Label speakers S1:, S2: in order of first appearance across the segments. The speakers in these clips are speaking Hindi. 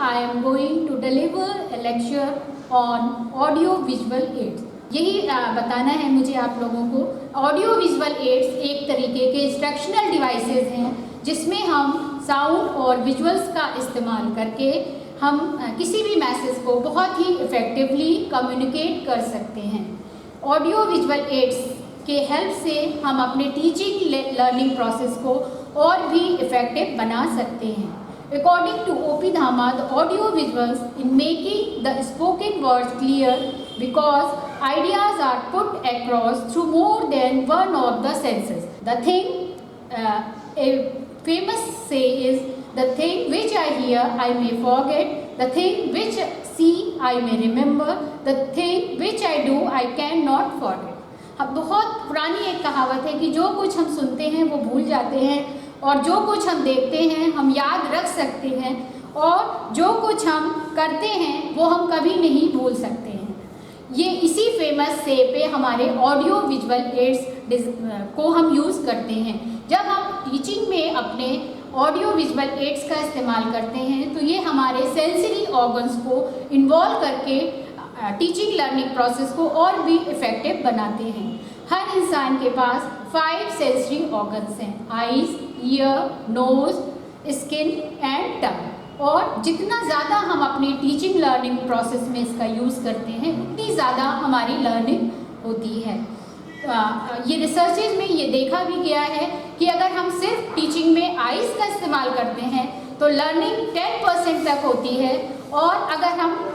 S1: I am going to deliver a lecture on audio visual aids. यही बताना है मुझे आप लोगों को। ऑडियो विजुअल एड्स एक तरीके के इंस्ट्रक्शनल डिवाइसेस हैं जिसमें हम साउंड और विजुअल्स का इस्तेमाल करके हम किसी भी मैसेज को बहुत ही इफ़ेक्टिवली कम्युनिकेट कर सकते हैं। ऑडियो विजुअल एड्स के हेल्प से हम अपने टीचिंग लर्निंग प्रोसेस को और भी इफ़ेक्टिव बना सकते हैं। According to O.P. Dhamma, the audio visuals in making the spoken words clear because ideas are put across through more than one of the senses. The thing a famous say is, the thing which I hear I may forget, the thing which see I may remember, the thing which I do I cannot forget. अब बहुत पुरानी एक कहावत है कि जो कुछ हम सुनते हैं वो भूल जाते हैं और जो कुछ हम देखते हैं हम याद रख सकते हैं और जो कुछ हम करते हैं वो हम कभी नहीं भूल सकते हैं। ये इसी फेमस से पे हमारे ऑडियो विजुअल एड्स को हम यूज़ करते हैं। जब हम टीचिंग में अपने ऑडियो विजुअल एड्स का इस्तेमाल करते हैं तो ये हमारे सेंसरी ऑर्गन्स को इन्वॉल्व करके टीचिंग लर्निंग प्रोसेस को और भी इफ़ेक्टिव बनाते हैं। हर इंसान के पास 5 सेंसरी ऑर्गन्स हैं, eyes, ear, nose, skin and tongue. और जितना ज़्यादा हम अपनी टीचिंग लर्निंग प्रोसेस में इसका यूज़ करते हैं उतनी ज़्यादा हमारी लर्निंग होती है। ये रिसर्चेज में ये देखा भी गया है कि अगर हम सिर्फ टीचिंग में आईज का इस्तेमाल करते हैं तो लर्निंग 10% तक होती है और अगर हम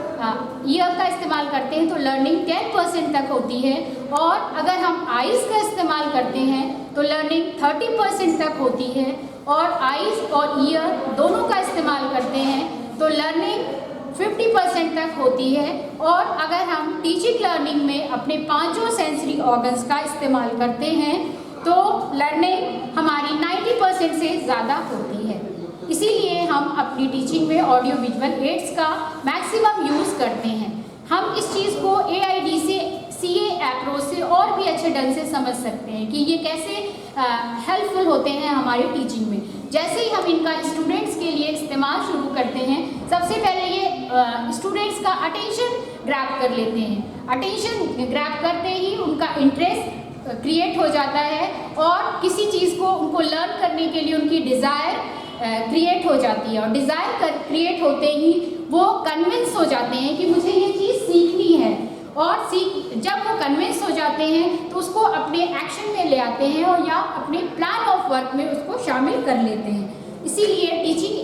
S1: ईयर का इस्तेमाल करते हैं तो लर्निंग 10% तक होती है और अगर हम आईज का इस्तेमाल करते हैं तो लर्निंग 30% तक होती है और आईज और ईयर दोनों का इस्तेमाल करते हैं तो लर्निंग 50% तक होती है और अगर हम टीचिंग लर्निंग में अपने 5 सेंसरी ऑर्गन्स का इस्तेमाल करते हैं तो लर्निंग हमारी 90% से ज़्यादा होती है। इसीलिए हम अपनी टीचिंग में ऑडियो विजुअल एड्स का मैक्सिमम यूज़ करते हैं। हम इस चीज़ को AIDCA अप्रोच से और भी अच्छे ढंग से समझ सकते हैं कि ये कैसे हेल्पफुल होते हैं हमारी टीचिंग में। जैसे ही हम इनका स्टूडेंट्स के लिए इस्तेमाल शुरू करते हैं, सबसे पहले ये स्टूडेंट्स का अटेंशन ग्रैब कर लेते हैं। अटेंशन ग्रैब करते ही उनका इंटरेस्ट क्रिएट हो जाता है और किसी चीज़ को उनको लर्न करने के लिए उनकी डिज़ायर क्रिएट हो जाती है और डिज़ायर क्रिएट होते ही वो कन्विंस हो जाते हैं कि मुझे ये चीज़ सीखनी है और जब वो कन्विंस हो जाते हैं तो उसको अपने एक्शन में ले आते हैं और या अपने प्लान ऑफ वर्क में उसको शामिल कर लेते हैं। इसीलिए टीचिंग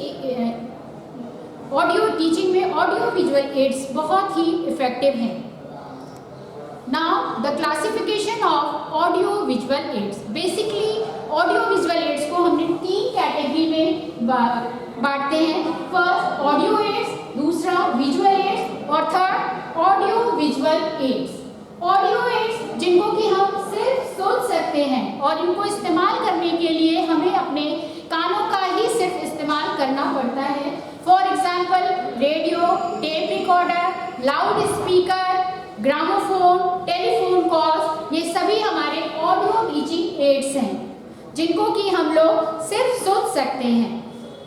S1: में ऑडियो विजुअल एड्स बहुत ही इफ़ेक्टिव हैं। Now the classification of audio visual aids. Basically audio visual aids को हमने 3 कैटेगरी में बांटते हैं। फर्स्ट ऑडियो एड्स, दूसरा विजुअल एड्स और third audio visual aids. Audio aids जिनको कि हम सिर्फ सुन सकते हैं और इनको इस्तेमाल करने के लिए हमें अपने कानों का ही सिर्फ इस्तेमाल करना पड़ता है। For example radio, tape recorder, loud speaker, gramophone, telephone calls, ये सभी हमारे ऑडियो टीचिंग एड्स हैं जिनको कि हम लोग सिर्फ सुन सकते हैं।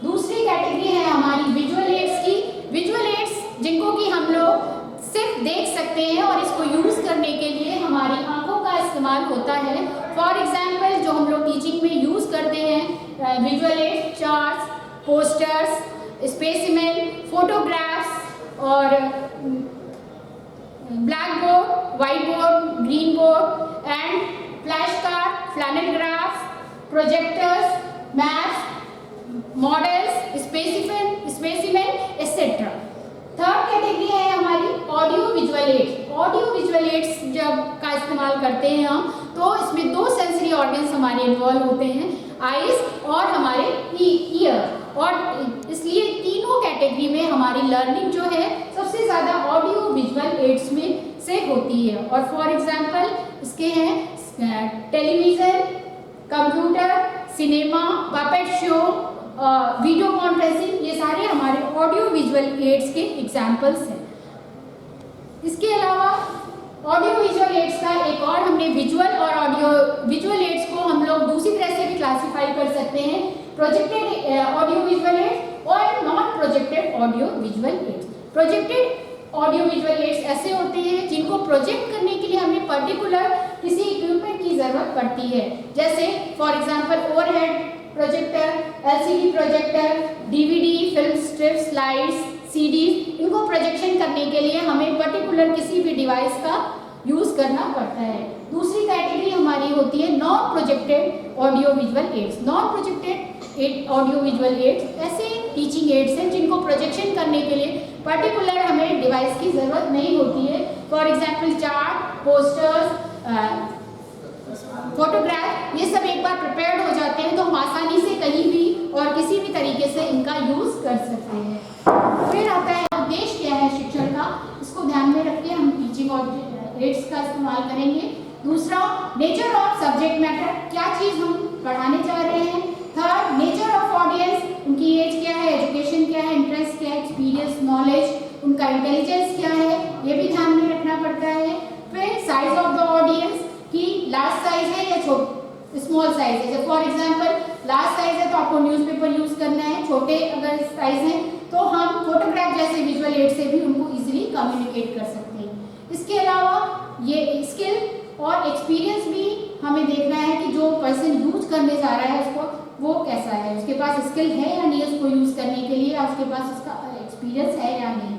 S1: दूसरी कैटेगरी है हमारी विजुअल एड्स की। विजुअल एड्स जिनको कि हम लोग सिर्फ देख सकते हैं और इसको यूज़ करने के लिए हमारी आंखों का इस्तेमाल होता है। फॉर एग्जाम्पल जो हम लोग टीचिंग में यूज़ करते हैं visual aids, charts, posters, specimen, photographs और black board, white board, green board and flash card, flannel graphs, projectors, maps, models, specimen etcetera. Third category है हमारी audio visual aids. Audio visual aids जब का इस्तेमाल करते हैं हम तो इसमें 2 सेंसरी ऑर्गन्स हमारे इन्वॉल्व होते हैं, आईज और हमारे ईयर। और इसलिए तीनों कैटेगरी में हमारी लर्निंग जो है सबसे ज़्यादा ऑडियो विजुअल एड्स में से होती है। और फॉर एग्जांपल इसके हैं television, computer, cinema, puppet show, video conferencing, ये सारे हमारे ऑडियो विजुअल एड्स के एग्जाम्पल्स हैं। इसके अलावा ऑडियो विजुअल एड्स का एक और हमने विजुअल और ऑडियो विजुअल एड्स को हम लोग दूसरी तरह से भी क्लासीफाई कर सकते हैं प्रोजेक्टेड ऑडियो विजुअल एड्स और non projected audio visual ads. Projected audio visual ads ऐसे होते हैं जिनको प्रोजेक्ट करने के लिए हमें पर्टिकुलर किसी इक्विपमेंट की जरूरत पड़ती है, जैसे for example overhead projector, LCD projector, DVD, film strips, slides, CDs, इनको प्रोजेक्शन करने के लिए हमें पर्टिकुलर किसी भी डिवाइस का यूज करना पड़ता है। दूसरी कैटेगरी हमारी होती है non projected audio visual ads. Non projected audio visual ads ऐसे टीचिंग एड्स हैं जिनको प्रोजेक्शन करने के लिए पर्टिकुलर हमें डिवाइस की जरूरत नहीं होती है। For example chart, posters, photograph, ये सब एक बार प्रिपेयर्ड हो जाते हैं तो हम आसानी से कहीं भी और किसी भी तरीके से इनका यूज कर सकते हैं। फिर आता है उद्देश्य क्या है शिक्षण का, इसको ध्यान में रख के हम टीचिंग एड्स का इस्तेमाल करेंगे। दूसरा, नेचर ऑफ सब्जेक्ट मैटर, क्या चीज हम पढ़ाने जा रहे हैं। थर्ड, नेचर ऑफ ऑडियंस, उनकी एज क्या है, एजुकेशन क्या है, इंटरेस्ट क्या है, एक्सपीरियंस, नॉलेज, उनका इंटेलिजेंस क्या है, ये भी ध्यान में रखना पड़ता है। फिर साइज ऑफ द ऑडियंस की लार्ज साइज है या स्मॉल साइज है। फॉर एग्जाम्पल लार्ज साइज है तो आपको न्यूज़पेपर यूज करना है, छोटे अगर साइज है तो हम फोटोग्राफ जैसे विजुअल एड से भी उनको इजीली कम्युनिकेट कर सकते हैं। इसके अलावा ये स्किल और एक्सपीरियंस भी हमें देखना है कि जो पर्सन यूज करने जा रहा है उसको वो कैसा है, उसके पास स्किल है या नहीं उसको यूज करने के लिए, या उसके पास उसका एक्सपीरियंस है या नहीं।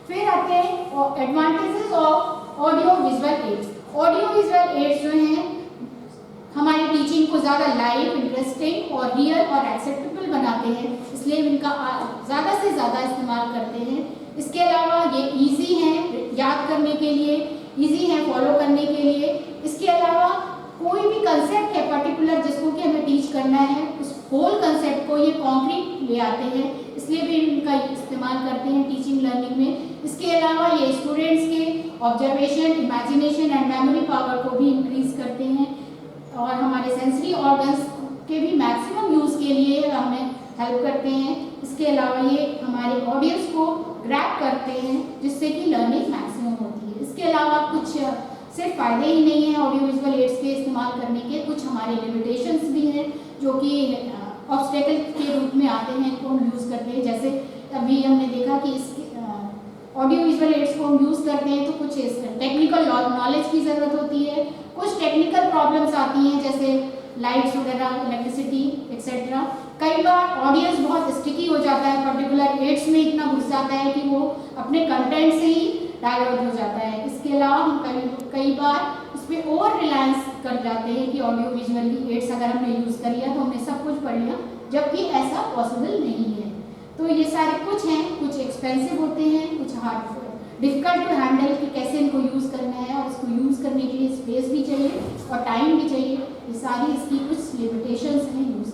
S1: फिर आते हैं advantages of audio visual aids. Audio visual ads जो हैं हमारी टीचिंग को ज़्यादा लाइव, इंटरेस्टिंग और रियल और एक्सेप्टेबल बनाते हैं, इसलिए इनका ज़्यादा से ज़्यादा इस्तेमाल करते हैं। इसके अलावा ये इजी हैं याद करने के लिए, इजी हैं फॉलो करने के लिए। इसके अलावा कोई भी कंसेप्ट है पर्टिकुलर जिसको कि हमें टीच करना है, उस होल कंसेप्ट को ये कॉन्क्रीट ले आते हैं, इसलिए भी इनका इस्तेमाल करते हैं टीचिंग लर्निंग में। इसके अलावा ये स्टूडेंट्स के observation, imagination and memory power को भी इंक्रीज करते हैं और हमारे सेंसरी ऑर्गन्स के भी मैक्सिमम यूज़ के लिए हमें हेल्प करते हैं। इसके अलावा ये हमारे ऑडियंस को ग्रैब करते हैं जिससे कि लर्निंग मैक्सिमम होती है। इसके अलावा कुछ सिर्फ फ़ायदे ही नहीं हैं ऑडियो विजुअल एड्स के इस्तेमाल करने के, कुछ हमारे लिमिटेशंस भी हैं जो कि ऑब्स्टेकल के रूप में आते हैं, इनको हम यूज़ करते हैं। जैसे अभी हमने देखा कि इसके ऑडियो विजुअल एड्स को हम यूज़ करते हैं तो कुछ टेक्निकल नॉलेज की ज़रूरत होती है, कुछ टेक्निकल प्रॉब्लम्स आती हैं जैसे लाइट्स वगैरह, इलेक्ट्रिसिटी एक्सेट्रा। कई बार ऑडियंस बहुत स्टिकी हो जाता है, पर्टिकुलर एड्स में इतना घुस जाता है कि वो अपने कंटेंट से ही डाइवर्ट हो जाता है। इसके अलावा हम कई बार इस पर ओवर रिलायंस कर जाते हैं कि ऑडियो विजुअल एड्स अगर हमने यूज़ कर लिया तो हमने सब कुछ पढ़ लिया, जबकि ऐसा पॉसिबल नहीं है। तो ये सारे कुछ हैं, कुछ एक्सपेंसिव होते हैं, कुछ हार्ड डिफिकल्ट टू हैंडल कि कैसे इनको यूज़ करना है, और इसको यूज़ करने के लिए स्पेस भी चाहिए और टाइम भी चाहिए। ये सारी इसकी कुछ लिमिटेशंस हैं यूज़